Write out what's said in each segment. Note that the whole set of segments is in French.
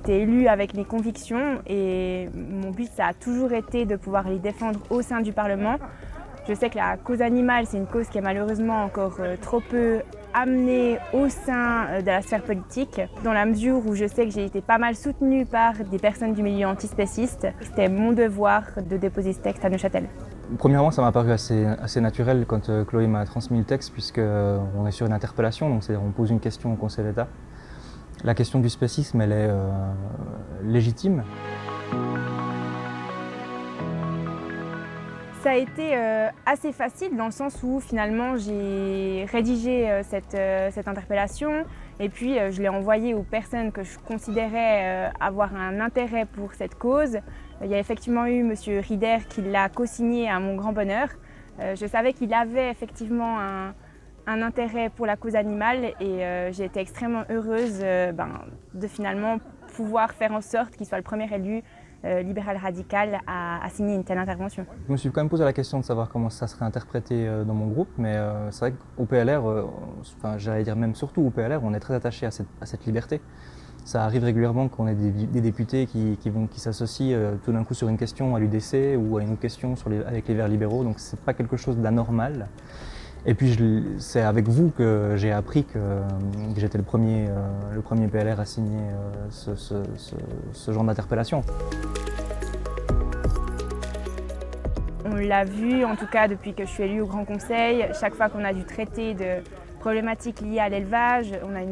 été élue avec mes convictions et mon but, ça a toujours été de pouvoir les défendre au sein du Parlement. Je sais que la cause animale, c'est une cause qui est malheureusement encore trop peu amenée au sein de la sphère politique, dans la mesure où je sais que j'ai été pas mal soutenue par des personnes du milieu antispéciste. C'était mon devoir de déposer ce texte à Neuchâtel. Premièrement, ça m'a paru assez naturel quand Chloé m'a transmis le texte, puisqu'on est sur une interpellation, donc on pose une question au Conseil d'État. La question du spécisme, elle est légitime. Ça a été assez facile dans le sens où finalement j'ai rédigé cette interpellation et puis je l'ai envoyée aux personnes que je considérais avoir un intérêt pour cette cause. Il y a effectivement eu M. Rieder qui l'a co-signé à mon grand bonheur. Je savais qu'il avait effectivement un intérêt pour la cause animale et j'ai été extrêmement heureuse de finalement pouvoir faire en sorte qu'il soit le premier élu libéral radical à signer une telle intervention. Je me suis quand même posé la question de savoir comment ça serait interprété dans mon groupe, mais c'est vrai qu'au PLR, j'allais dire même surtout au PLR, on est très attaché à cette liberté. Ça arrive régulièrement qu'on ait des députés qui s'associent tout d'un coup sur une question à l'UDC ou à une autre question avec les Verts libéraux, donc c'est pas quelque chose d'anormal. Et puis c'est avec vous que j'ai appris que j'étais le premier PLR à signer ce genre d'interpellation. On l'a vu, en tout cas depuis que je suis élue au Grand Conseil, chaque fois qu'on a dû traiter de problématiques liées à l'élevage, on a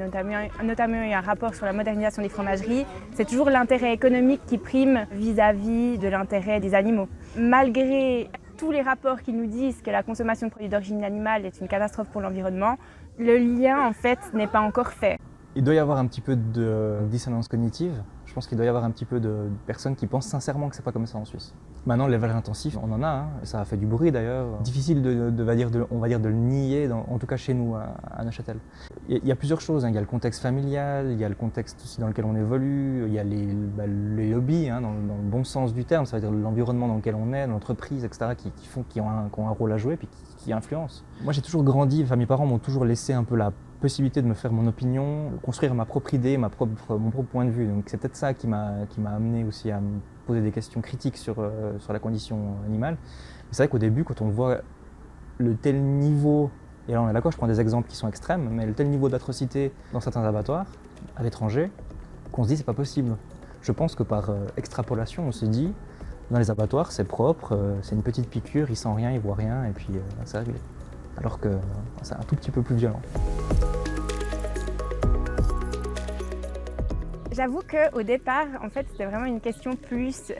notamment eu un rapport sur la modernisation des fromageries, c'est toujours l'intérêt économique qui prime vis-à-vis de l'intérêt des animaux. Malgré tous les rapports qui nous disent que la consommation de produits d'origine animale est une catastrophe pour l'environnement, le lien en fait n'est pas encore fait. Il doit y avoir un petit peu de dissonance cognitive. Je pense qu'il doit y avoir un petit peu de personnes qui pensent sincèrement que c'est pas comme ça en Suisse. Maintenant, l'élevage intensif, on en a, hein, ça a fait du bruit d'ailleurs. Difficile on va dire de le nier, en tout cas chez nous à Neuchâtel. Il y a plusieurs choses, hein. Il y a le contexte familial, il y a le contexte aussi dans lequel on évolue, il y a les lobbies, hein, dans le bon sens du terme, ça veut dire l'environnement dans lequel on est, l'entreprise, etc., qui ont un rôle à jouer puis qui influencent. Moi, j'ai toujours grandi, mes parents m'ont toujours laissé un peu la possibilité de me faire mon opinion, construire ma propre idée, mon propre point de vue. Donc c'est peut-être ça qui m'a amené aussi à me poser des questions critiques sur la condition animale. C'est vrai qu'au début, quand on voit le tel niveau, et là on est d'accord, je prends des exemples qui sont extrêmes, mais le tel niveau d'atrocité dans certains abattoirs, à l'étranger, qu'on se dit c'est pas possible. Je pense que par extrapolation, on se dit, dans les abattoirs c'est propre, c'est une petite piqûre, il sent rien, il voit rien, et puis c'est réglé. Alors que c'est un tout petit peu plus violent. J'avoue qu'au départ, en fait, c'était vraiment une question plus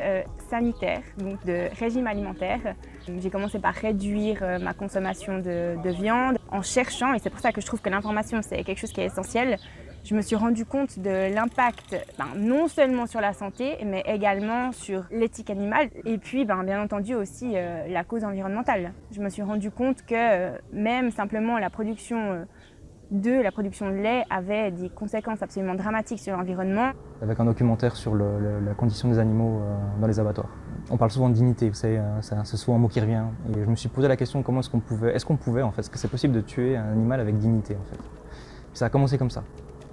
sanitaire, donc de régime alimentaire. J'ai commencé par réduire ma consommation de viande en cherchant, et c'est pour ça que je trouve que l'information, c'est quelque chose qui est essentiel. Je me suis rendu compte de l'impact, non seulement sur la santé, mais également sur l'éthique animale, et puis bien entendu aussi la cause environnementale. Je me suis rendu compte que même simplement la production de lait avait des conséquences absolument dramatiques sur l'environnement. Avec un documentaire sur la condition des animaux dans les abattoirs. On parle souvent de dignité, vous savez, c'est souvent un mot qui revient. Et je me suis posé la question est-ce qu'on pouvait en fait, est-ce que c'est possible de tuer un animal avec dignité en fait. Puis ça a commencé comme ça.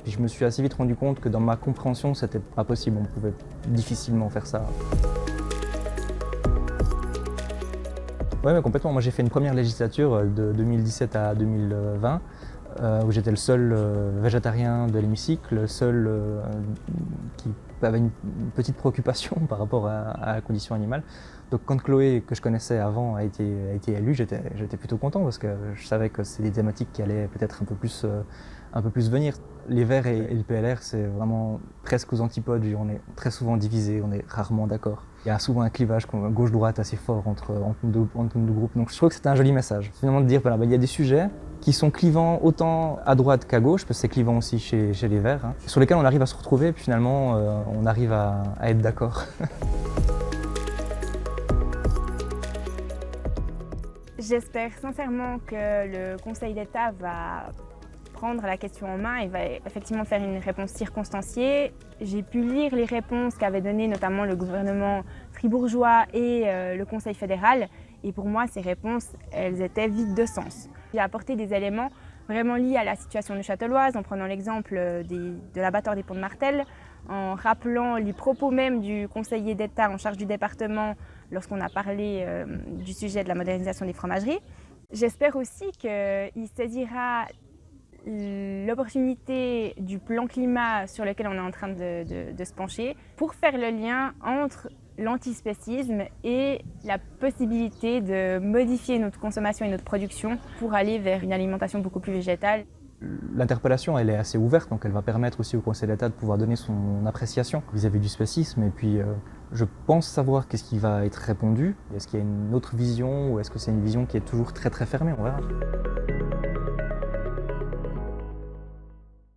Puis je me suis assez vite rendu compte que dans ma compréhension, c'était pas possible, on pouvait difficilement faire ça. Oui, mais complètement. Moi j'ai fait une première législature de 2017 à 2020. Où j'étais le seul végétarien de l'hémicycle, le seul qui avait une petite préoccupation par rapport à la condition animale. Donc quand Chloé, que je connaissais avant, a été élue, j'étais plutôt content parce que je savais que c'est des thématiques qui allaient peut-être un peu plus venir. Les Verts et le PLR, c'est vraiment presque aux antipodes, on est très souvent divisés, on est rarement d'accord. Il y a souvent un clivage gauche-droite assez fort entre nos deux groupes, donc je trouve que c'était un joli message. Finalement de dire, voilà, il y a des sujets qui sont clivants autant à droite qu'à gauche, parce que c'est clivant aussi chez les Verts, hein, sur lesquels on arrive à se retrouver, et puis finalement on arrive à être d'accord. J'espère sincèrement que le Conseil d'État va prendre la question en main et va effectivement faire une réponse circonstanciée. J'ai pu lire les réponses qu'avaient données notamment le gouvernement fribourgeois et le Conseil fédéral, et pour moi ces réponses, elles étaient vides de sens. J'ai apporté des éléments vraiment liés à la situation neuchâteloise en prenant l'exemple de l'abattoir des Ponts de Martel, en rappelant les propos même du conseiller d'État en charge du département lorsqu'on a parlé du sujet de la modernisation des fromageries. J'espère aussi qu'il saisira l'opportunité du plan climat sur lequel on est en train de se pencher pour faire le lien entre l'antispécisme et la possibilité de modifier notre consommation et notre production pour aller vers une alimentation beaucoup plus végétale. L'interpellation, elle est assez ouverte, donc elle va permettre aussi au Conseil d'État de pouvoir donner son appréciation vis-à-vis du spécisme. Et puis, je pense savoir qu'est-ce qui va être répondu. Est-ce qu'il y a une autre vision ou est-ce que c'est une vision qui est toujours très très fermée? On verra.